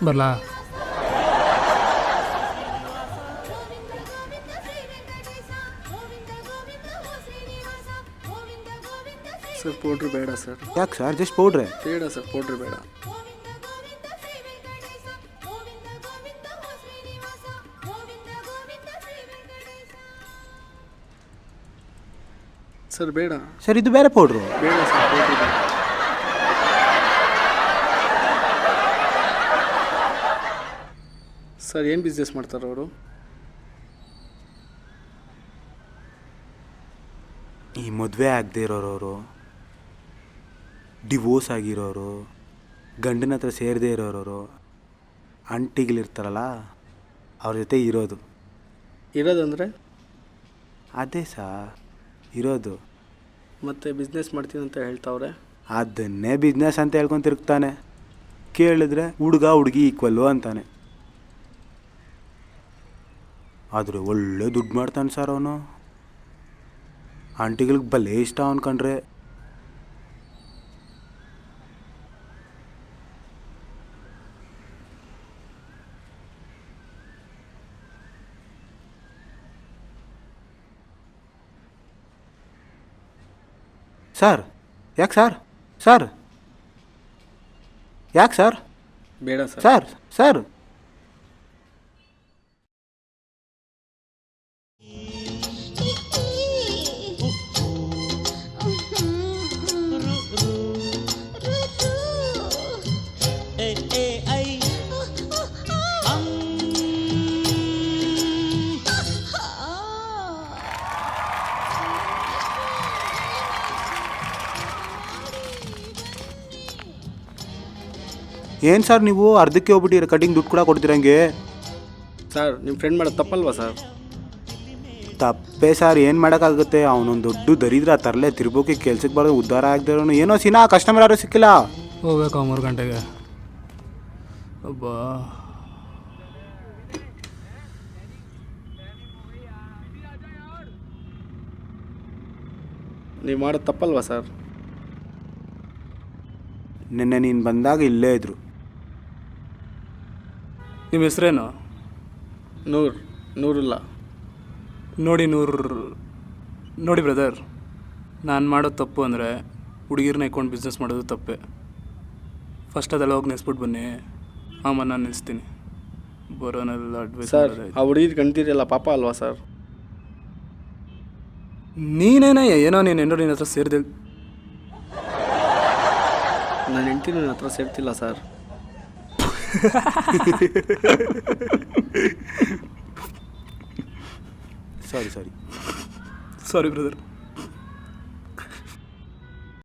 ಬರಲಾ? Sir powder ಬೇಡ sir. ಯಾಕೆ ಸರ್? ಜಸ್ಟ್ ಪೌಡ್ರೆ ಬೇಡ ಸರ್, ಪೌಡ್ರ್ ಬೇಡ. ಸರ್ ಬೇಡ ಸರ್, ಇದು ಬೇರೆ ಪೌಡ್ರು. ಬೇಡ ಸರ್, ಪೌಡ್ರ್ ಬೇಡ. ಸರ್ ಏನು ಬಿಸ್ನೆಸ್ ಮಾಡ್ತಾರೆ ಅವರು? ಈ ಮದುವೆ ಆಗದೆ ಇರೋರವರು, ಡಿವೋರ್ಸ್ ಆಗಿರೋರು, ಗಂಡನ ಹತ್ರ ಸೇರದೇ ಇರೋರು, ಅಂಟಿಗಳಿರ್ತಾರಲ್ಲ ಅವ್ರ ಜೊತೆ ಇರೋದು. ಇರೋದಂದರೆ ಅದೇ ಸಾ ಇರೋದು. ಮತ್ತೆ ಬಿಸ್ನೆಸ್ ಮಾಡ್ತೀನಿ ಅಂತ ಹೇಳ್ತಾವ್ರೆ. ಅದನ್ನೇ ಬಿಸ್ನೆಸ್ ಅಂತ ಹೇಳ್ಕೊಂಡು ತಿರುಗ್ತಾನೆ. ಕೇಳಿದ್ರೆ ಹುಡುಗ ಹುಡುಗಿ ಈಕ್ವಲ್ಲು ಅಂತಾನೆ. ಆದರೆ ಒಳ್ಳೆ ದುಡ್ಡು ಮಾಡ್ತಾನೆ ಸರ್ ಅವನು. ಆಂಟಿಗಳಿಗೆ ಭಲೇ ಇಷ್ಟ ಅವನು ಕಂಡ್ರೆ. ಸರ್ ಯಾಕೆ ಸರ್? ಸರ್ ಯಾಕೆ ಸರ್? ಬೇಡ ಸರ್. ಸರ್ ಸರ್ ಏನು ಸರ್ ನೀವು ಅರ್ಧಕ್ಕೆ ಹೋಗ್ಬಿಟ್ಟಿರ? ಕಟಿಂಗ್ ದುಡ್ಡು ಕೂಡ ಕೊಡ್ತೀರಂಗೆ. ಸರ್ ನಿಮ್ಮ ಫ್ರೆಂಡ್ ಮಾಡೋದು ತಪ್ಪಲ್ವಾ ಸರ್? ತಪ್ಪೇ ಸರ್, ಏನು ಮಾಡೋಕ್ಕಾಗುತ್ತೆ? ಅವನೊಂದು ದೊಡ್ಡ ದರಿದ್ರ ತರಲೆ ತಿರ್ಬೋಕೆ ಕೆಲ್ಸಕ್ಕೆ ಬರೋದು ಉದ್ಧಾರ ಆಗದಿರೋನು. ಏನೋ ಸಿನಾ ಕಸ್ಟಮರ್ ಯಾರು ಸಿಕ್ಕಿಲ್ಲ. ಹೋಗ್ಬೇಕಾ 3 ಗಂಟೆಗೆ? ಅಬ್ಬಾ, ನೀವು ಮಾಡೋದು ತಪ್ಪಲ್ವಾ ಸರ್? ನಿನ್ನೆ ನೀನು ಬಂದಾಗ ಇಲ್ಲೇ ಇದ್ರು. ನಿಮ್ಮ ಹೆಸ್ರೇನು? ನೂರುಲ್ಲ. ನೋಡಿ ಬ್ರದರ್, ನಾನು ಮಾಡೋದು ತಪ್ಪು ಅಂದರೆ ಹುಡುಗಿರನ್ನ ಇಟ್ಕೊಂಡು ಬಿಸ್ನೆಸ್ ಮಾಡೋದು ತಪ್ಪೆ. ಫಸ್ಟ್ ಅದೆಲ್ಲ ಹೋಗಿ ನೆನೆಸ್ಬಿಟ್ಟು ಬನ್ನಿ, ಆಮೇಲೆ ನಾನು ನಿಲ್ಲಿಸ್ತೀನಿ. ಬರೋನೆಲ್ಲ ಅಡ್ವೈಸ್ ಸರ್. ಆ ಹುಡುಗಿರು ಕಂಡ್ತಿರಲ್ಲ, ಪಾಪ ಅಲ್ವಾ ಸರ್? ನೀನೇನೇ ಏನೋ ನೀನು ನಿನ್ನ ಹತ್ರ ಸೇರಿದೆ. ನನ್ನ ಹೆಂಡತಿ ನನ್ನ ಹತ್ರ ಸೇರ್ತಿಲ್ಲ ಸರ್. Sorry brother.